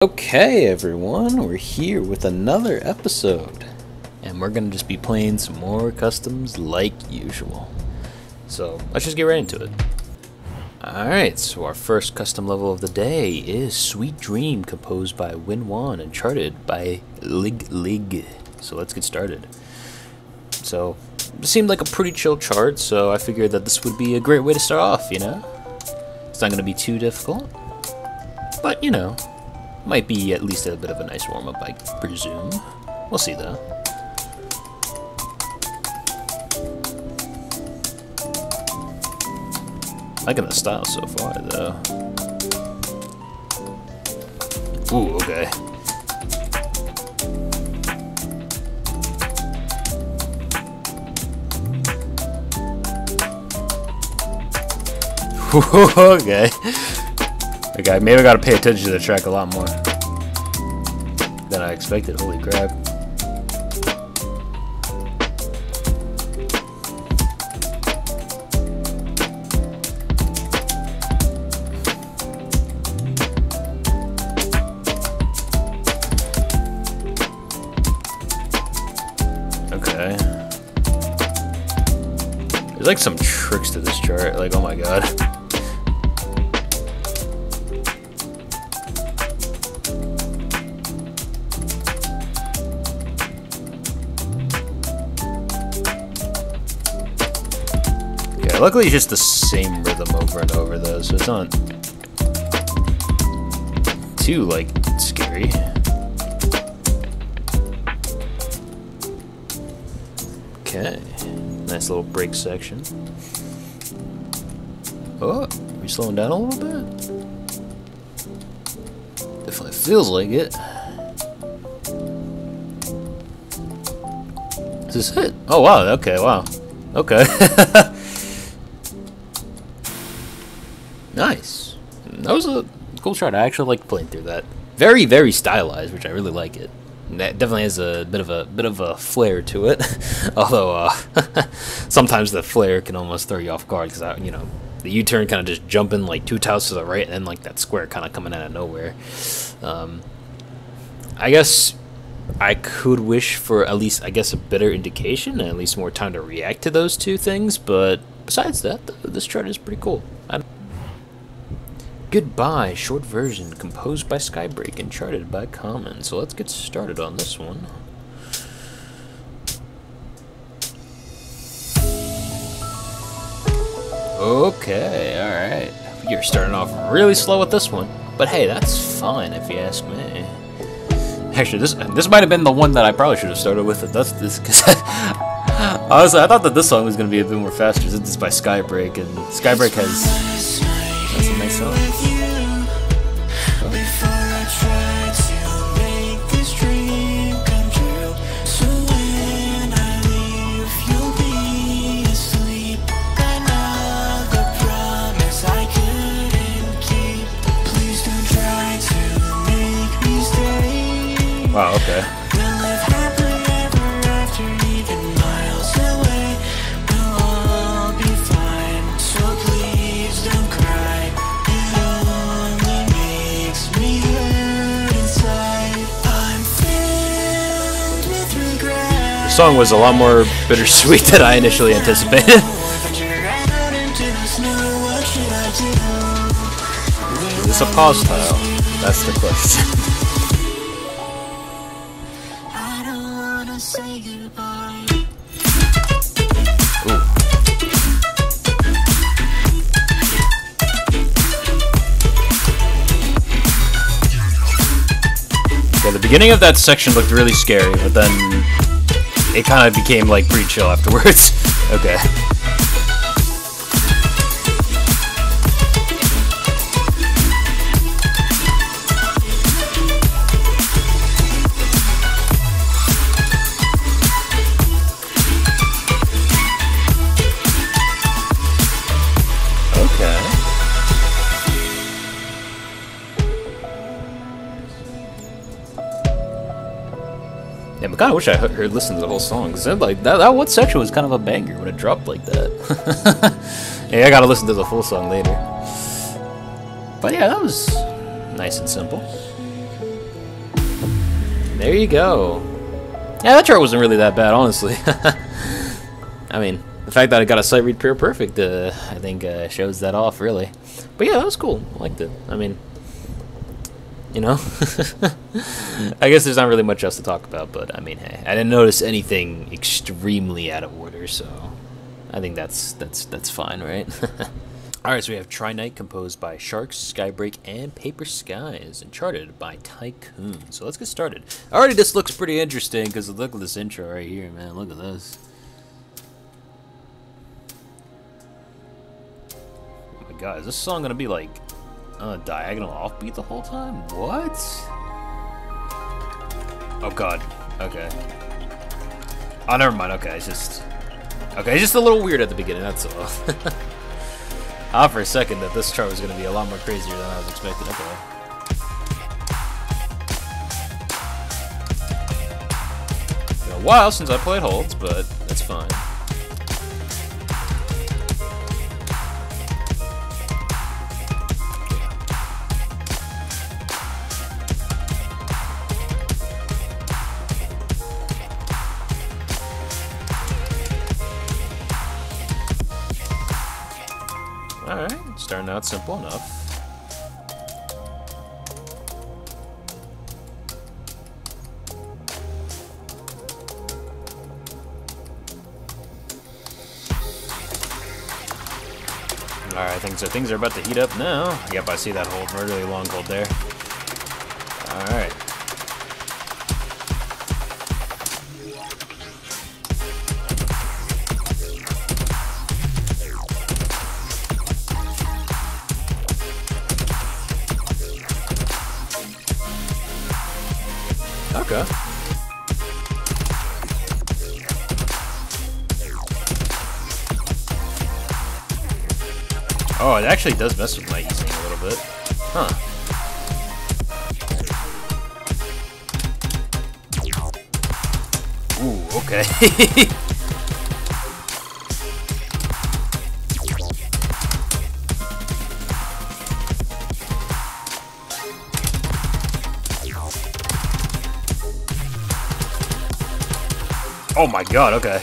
Okay everyone, we're here with another episode, and we're gonna just be playing some more customs like usual. So let's just get right into it. Alright, so our first custom level of the day is Sweet Dream, composed by Winwan and charted by Lig. So let's get started. So it seemed like a pretty chill chart, so I figured that this would be a great way to start off, you know? It's not gonna be too difficult, but you know, might be at least a bit of a nice warm-up, I presume. We'll see, though. Liking the style so far, though. Ooh, okay. Okay. Okay, maybe I gotta pay attention to the track a lot more than I expected. Holy crap. Okay. There's like some tricks to this chart, like, oh my god. Luckily, it's just the same rhythm over and over, though, so it's not too, like, scary. Okay, nice little break section. Oh, are we slowing down a little bit? Definitely feels like it. Is this it? Oh, wow, okay, wow. Okay. Nice. That was a cool chart. I actually like playing through that. Very, very stylized, which I really like it. And that definitely has a bit of a flair to it. Although sometimes the flair can almost throw you off guard because you know, the U-turn kind of just jumping like 2 tiles to the right and then like that square kind of coming out of nowhere. I guess I could wish for at least, I guess, a better indication and at least more time to react to those two things. But besides that, this chart is pretty cool. Goodbye, short version, composed by Skybreak and charted by Common. So let's get started on this one. Okay, alright. You're starting off really slow with this one. But hey, that's fine if you ask me. Actually, this might have been the one that I probably should have started with. That's this, because honestly, I thought that this song was going to be a bit more faster since it's by Skybreak, and Skybreak has a nice song. Wow, okay. The song was a lot more bittersweet than I initially anticipated. Is this a pause tile? That's the question. Ooh. Yeah, the beginning of that section looked really scary, but then it kind of became like pretty chill afterwards. Okay. Yeah, I kind of wish I heard listened to the whole song, because like that one section was kind of a banger when it dropped like that. Yeah, I gotta listen to the full song later. But yeah, that was nice and simple. There you go. Yeah, that chart wasn't really that bad, honestly. I mean, the fact that I got a sight read pure perfect, I think shows that off, really. But yeah, that was cool. I liked it. I mean, you know, I guess there's not really much else to talk about. But I mean, hey, I didn't notice anything extremely out of order, so I think that's fine, right? All right, so we have Tri-Night, composed by Sharks, Skybreak, and Paper Skies, and charted by Tycoon. So let's get started. Already, this looks pretty interesting because look at this intro right here, man. Look at this. Oh my God, is this song gonna be like diagonal offbeat the whole time? What? Oh God. Okay. Oh, never mind. Okay, it's just a little weird at the beginning. That's all. I thought for a second that this chart was going to be a lot more crazier than I was expecting. Okay. Been a while since I played holds, but that's fine. Alright, starting out simple enough. Alright, things are about to heat up now. Yep, I see that hold, really long hold there. Alright. Okay. Oh, it actually does mess with my easing a little bit. Huh. Ooh, okay. Oh my God, okay.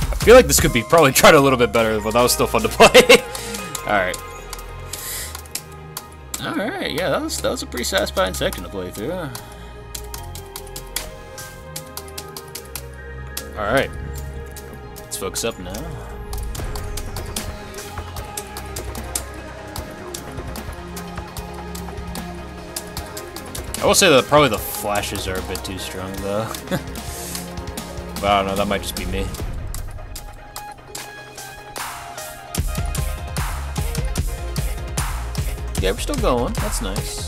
I feel like this could be probably tried a little bit better, but that was still fun to play. Alright. Alright, yeah, that was a pretty satisfying section to play through. Alright. Let's focus up now. I will say that probably the flashes are a bit too strong, though. But I don't know, that might just be me. Yeah, we're still going. That's nice.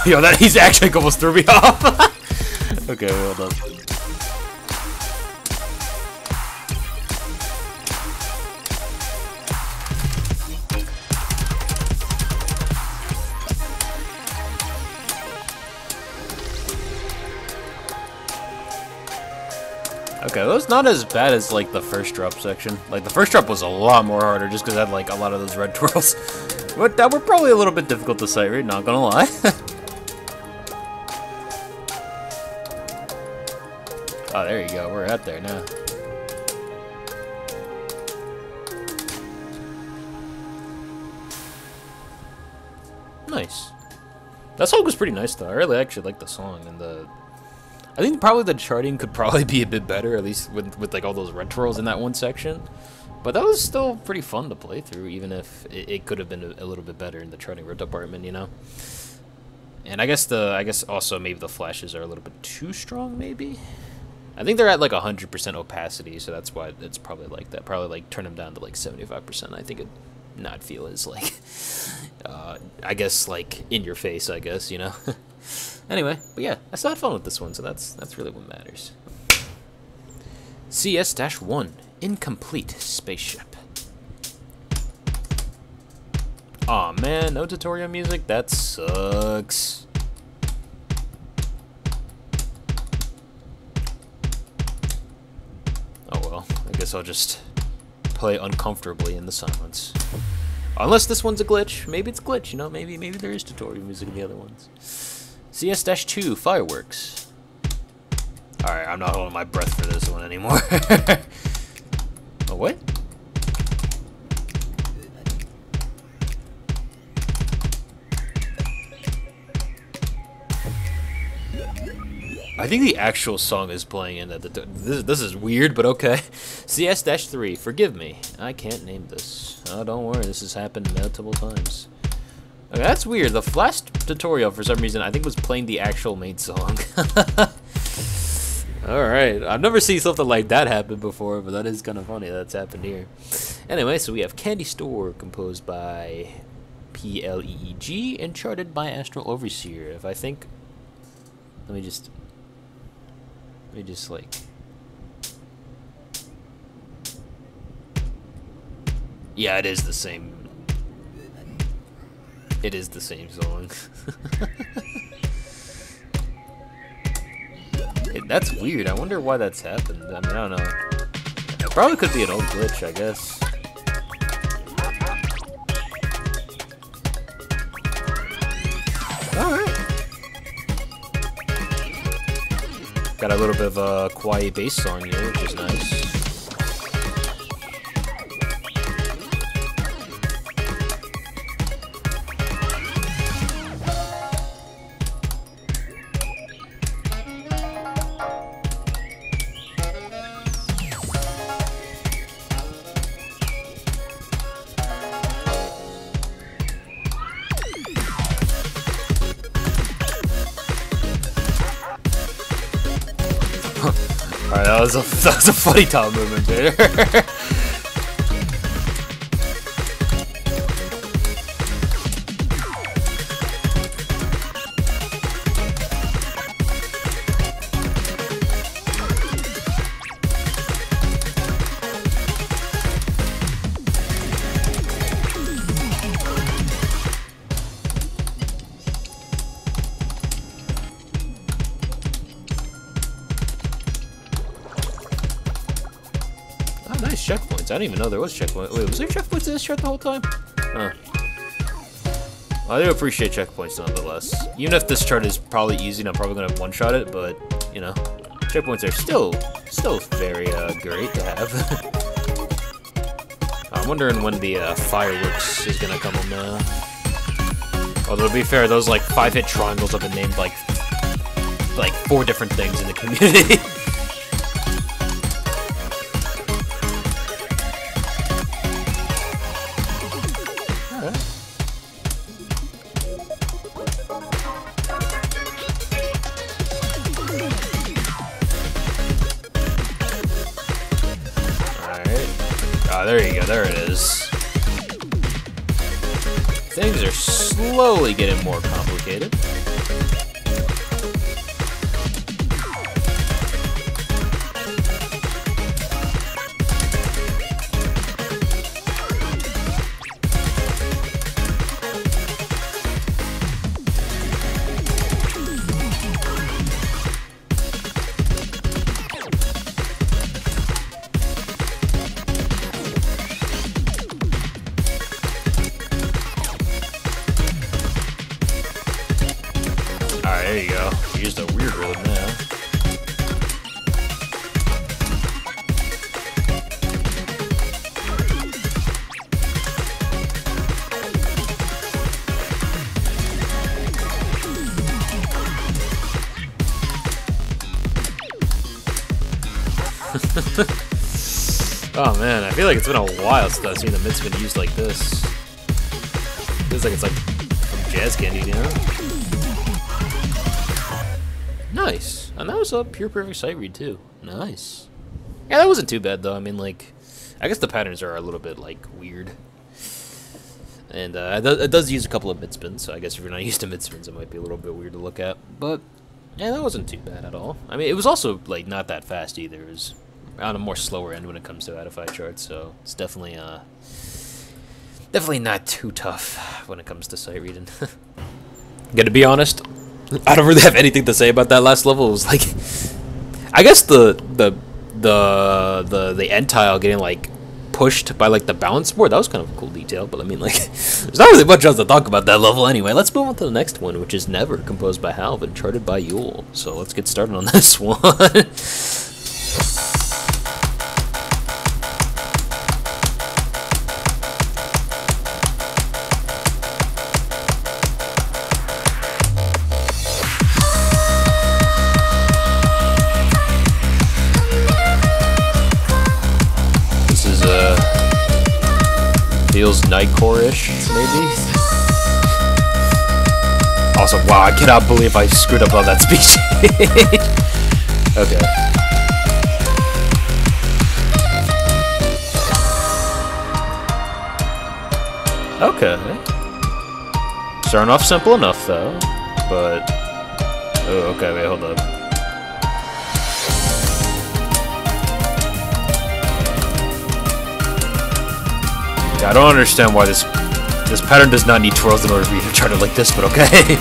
Yo, he's actually almost threw me off. Okay, well done. Okay, that was not as bad as like the first drop section. Like the first drop was a lot more harder just because I had like a lot of those red twirls. But that were probably a little bit difficult to sight read, not gonna lie. Oh, there you go. We're out there now. Nice. That song was pretty nice, though. I really actually like the song, and I think probably the charting could probably be a bit better, at least with like all those red twirls in that one section. But that was still pretty fun to play through, even if it could have been a little bit better in the charting department, you know. And I guess also maybe the flashes are a little bit too strong, maybe. I think they're at like 100% opacity, so that's why it's probably like that. Probably like turn them down to like 75%. I think it not feel as like, I guess like in your face. I guess, you know. Anyway, but yeah, I still had fun with this one, so that's really what matters. CS-1 Incomplete Spaceship. Aw, man, no tutorial music? That sucks. Oh well, I guess I'll just play uncomfortably in the silence. Unless this one's a glitch. Maybe it's a glitch, you know? Maybe there is tutorial music in the other ones. CS-2 Fireworks. Alright, I'm not holding my breath for this one anymore. Oh, what? I think the actual song is playing in at the this is weird, but okay. CS-3, forgive me. I can't name this. Oh, don't worry, this has happened multiple times. Okay, that's weird. The last tutorial, for some reason, I think was playing the actual main song. Alright, I've never seen something like that happen before, but that is kind of funny that's happened here. Anyway, so we have Candy Store, composed by Pleeg, and charted by Astral Overseer. If I think... Let me just like... Yeah, it is the same. It is the same song. That's weird. I wonder why that's happened. I mean, I don't know. It probably could be an old glitch, I guess. Alright. Got a little bit of a quiet bass song here, which is nice. Alright, that was a funny top movement there. Nice checkpoints. I didn't even know there was checkpoints. Wait, was there checkpoints in this chart the whole time? Huh. Well, I do appreciate checkpoints nonetheless. Even if this chart is probably easy and I'm probably gonna one-shot it, but, you know, checkpoints are still very great to have. I'm wondering when the fireworks is gonna come on now. Although to be fair, those like 5-hit triangles have been named like 4 different things in the community. Oh, there you go, there it is. Things are slowly getting more complicated. Alright, there you go. You used a weird rhythm now. Oh man, I feel like it's been a while since I've seen a mid spin used like this. Feels like it's like from Jazz Candy, you know? Nice. And that was a pure perfect sight read too. Nice. Yeah, that wasn't too bad though. I mean, like, I guess the patterns are a little bit like weird. And it does use a couple of mid spins, so I guess if you're not used to mid spins, it might be a little bit weird to look at. But yeah, that wasn't too bad at all. I mean, it was also like not that fast either. It was on a more slower end when it comes to Adify charts, so it's definitely not too tough when it comes to sight reading. Gotta be honest, I don't really have anything to say about that last level. It was like, I guess the end tile getting like pushed by like the balance board, that was kind of a cool detail. But I mean, like, there's not really much else to talk about that level anyway. Let's move on to the next one, which is Never, composed by Halv and charted by Yule. So let's get started on this one. Feels Nightcore-ish, maybe? Also, wow, I cannot believe I screwed up on that speech. Okay. Okay. Starting off simple enough, though. But... oh, okay, wait, hold up. I don't understand why this pattern does not need twirls in order for you to chart it like this, but okay.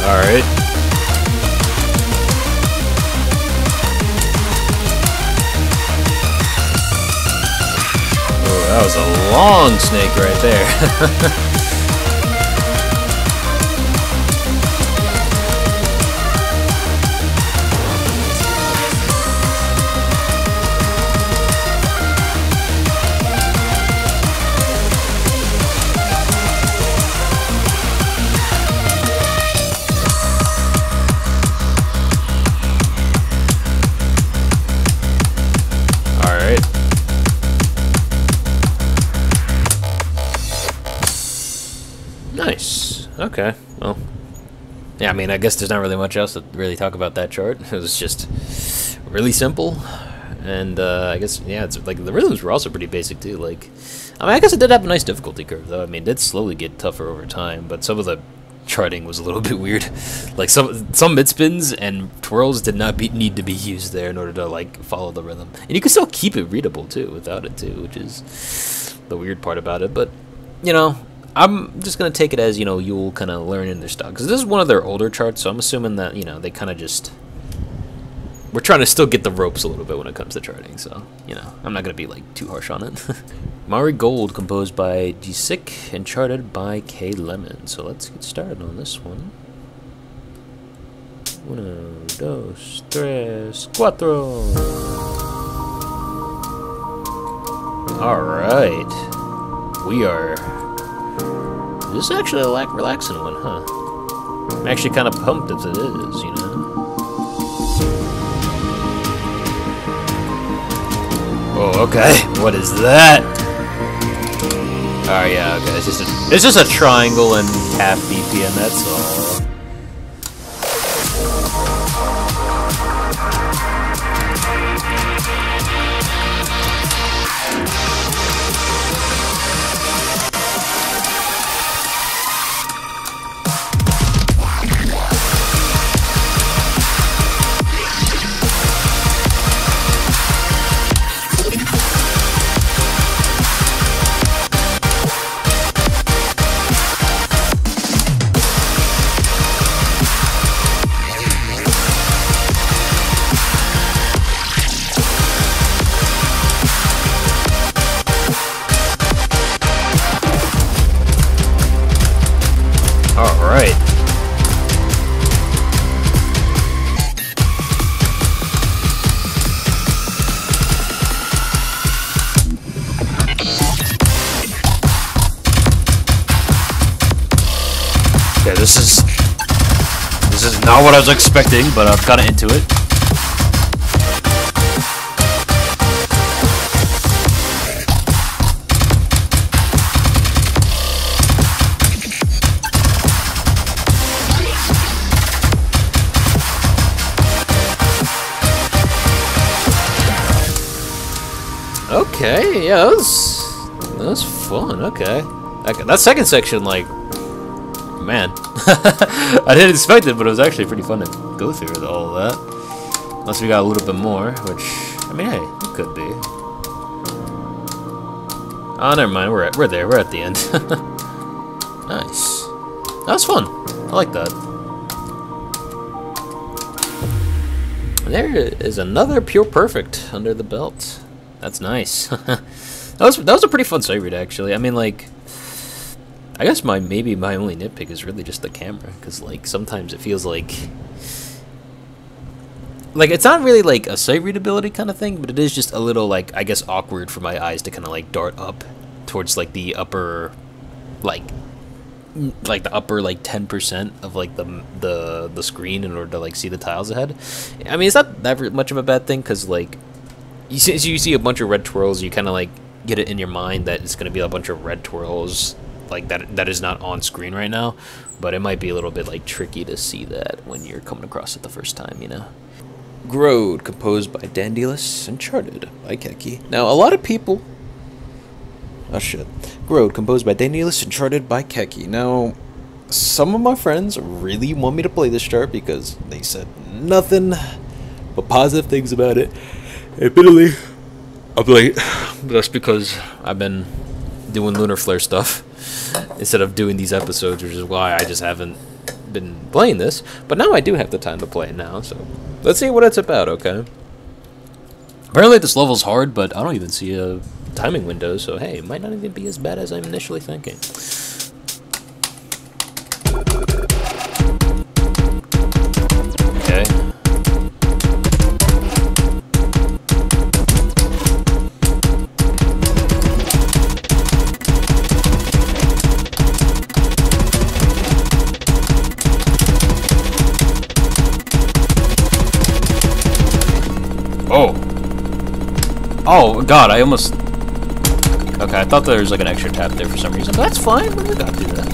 Alright. Oh, that was a long snake right there. Nice. Okay. Well, yeah, I mean, I guess there's not really much else to really talk about that chart. It was just really simple. And I guess, yeah, it's like the rhythms were also pretty basic too. Like, I mean, I guess it did have a nice difficulty curve though. I mean, it did slowly get tougher over time, but some of the charting was a little bit weird. Like some mid spins and twirls did not need to be used there in order to like follow the rhythm. And you can still keep it readable too without it too, which is the weird part about it. But you know, I'm just gonna take it as, you know, Yule kind of learning their stuff, because this is one of their older charts, so I'm assuming that, you know, they kind of just, we're trying to still get the ropes a little bit when it comes to charting, so, you know, I'm not gonna be like too harsh on it. Mari Gold, composed by G-Sick and charted by K Lemon. So let's get started on this one. 1, 2, 3, 4. All right, we are. This is actually a relaxing one, huh? I'm actually kind of pumped if it is, you know? Oh, okay. What is that? Oh, yeah, okay. It's just a triangle and half BPM, that's all. Not what I was expecting, but I'm kind of into it. Okay, yeah, that was fun. Okay, that second section, like, man, I didn't expect it, but it was actually pretty fun to go through all of that. Unless we got a little bit more, which, I mean, hey, it could be. Oh, never mind. We're there. We're at the end. Nice. That was fun. I like that. And there is another Pure Perfect under the belt. That's nice. that was a pretty fun sight read, actually. I mean, like, I guess maybe my only nitpick is really just the camera, because like sometimes it feels like it's not really like a sight readability kind of thing, but it is just a little, like, I guess awkward for my eyes to kind of like dart up towards like the upper like the upper like 10% of like the screen in order to like see the tiles ahead. I mean, it's not that much of a bad thing, because like you see a bunch of red twirls, you kind of like get it in your mind that it's going to be a bunch of red twirls like that is not on screen right now, but it might be a little bit like tricky to see that when you're coming across it the first time, you know. Grode, composed by Dandylus and charted by Keki. Now, a lot of people... Oh, shit. Grode, composed by Dandylus and charted by Keki. Now, some of my friends really want me to play this chart because they said nothing but positive things about it. Admittedly, I'm late. That's because I've been doing Lunar Flare stuff instead of doing these episodes, which is why I just haven't been playing this. But now I do have the time to play it now, so let's see what it's about, okay? Apparently this level's hard, but I don't even see a timing window, so hey, it might not even be as bad as I'm initially thinking. Okay. Oh god, I almost... Okay, I thought there was like an extra tap there for some reason, but that's fine, we gotta do that.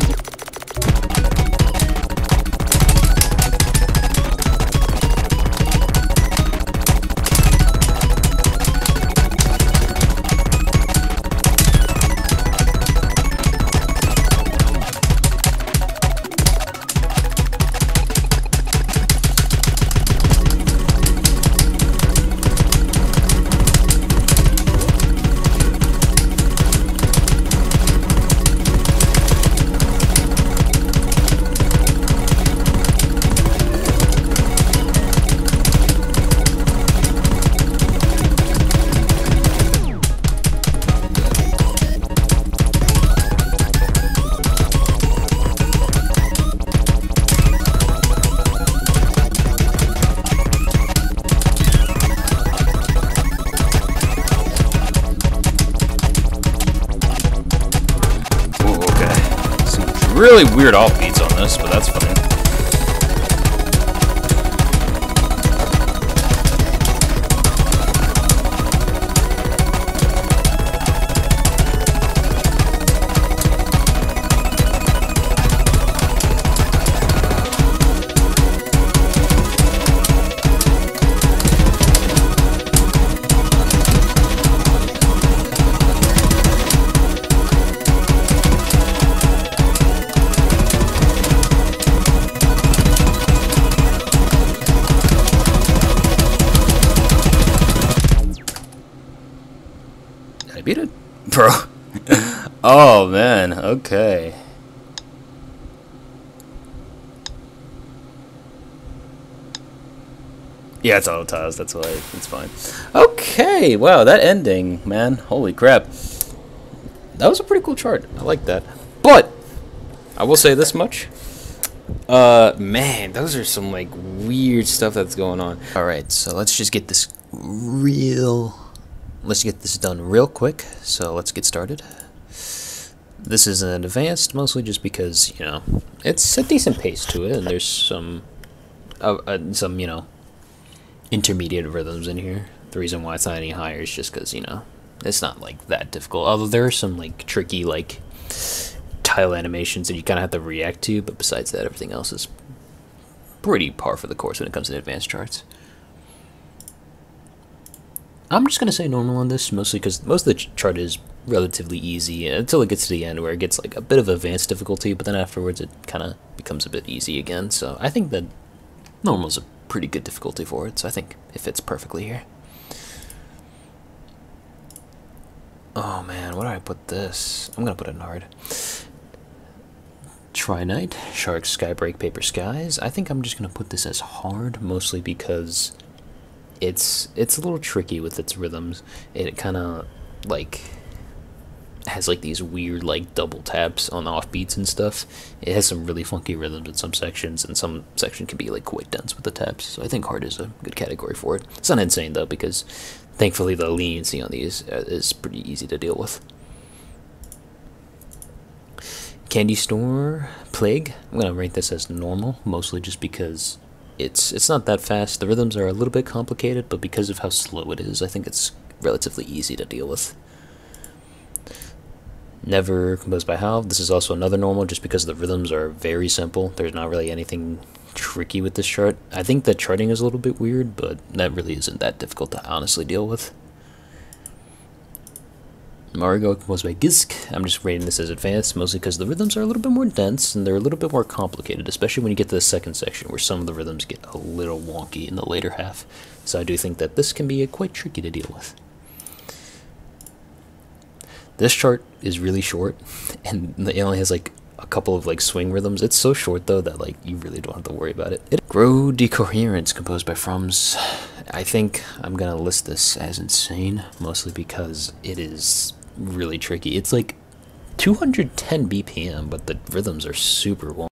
Really weird offbeats on this, but that's fine. I beat it? Bro. Oh, man. Okay. Yeah, it's auto tiles. That's why it's fine. Okay. Wow, that ending, man. Holy crap. That was a pretty cool chart. I like that. But I will say this much. Man, those are some, like, weird stuff that's going on. Alright, so let's just get this Let's get this done real quick, so let's get started. This is an advanced, mostly just because, you know, it's a decent pace to it, and there's some some, you know, intermediate rhythms in here. The reason why it's not any higher is just because, you know, it's not like that difficult. Although there are some like tricky like tile animations that you kind of have to react to, but besides that, everything else is pretty par for the course when it comes to advanced charts. I'm just gonna say normal on this, mostly because most of the chart is relatively easy until it gets to the end where it gets like a bit of advanced difficulty, but then afterwards it kind of becomes a bit easy again. So I think that normal's a pretty good difficulty for it, so I think it fits perfectly here. Oh man, where do I put this? I'm gonna put it in hard. Trinite, Sharks, Skybreak, Paper Skies. I think I'm just gonna put this as hard, mostly because it's a little tricky with its rhythms. It kind of like has like these weird like double taps on offbeats and stuff. It has some really funky rhythms in some sections, and some section can be like quite dense with the taps. So I think hard is a good category for it. It's not insane though, because thankfully the leniency on these is pretty easy to deal with. Candy Store, Plague. I'm gonna rate this as normal, mostly just because it's not that fast. The rhythms are a little bit complicated, but because of how slow it is, I think it's relatively easy to deal with. Never, composed by Hal. This is also another normal, just because the rhythms are very simple. There's not really anything tricky with this chart. I think the charting is a little bit weird, but that really isn't that difficult to honestly deal with. Marigo, composed by Gisk. I'm just rating this as advanced, mostly because the rhythms are a little bit more dense and they're a little bit more complicated, especially when you get to the second section where some of the rhythms get a little wonky in the later half. So I do think that this can be quite tricky to deal with. This chart is really short, and it only has like a couple of like swing rhythms. It's so short though that like you really don't have to worry about it. Grow Decoherence, composed by Frums. I think I'm gonna list this as insane, mostly because it is really tricky. It's like 210 BPM, but the rhythms are super long.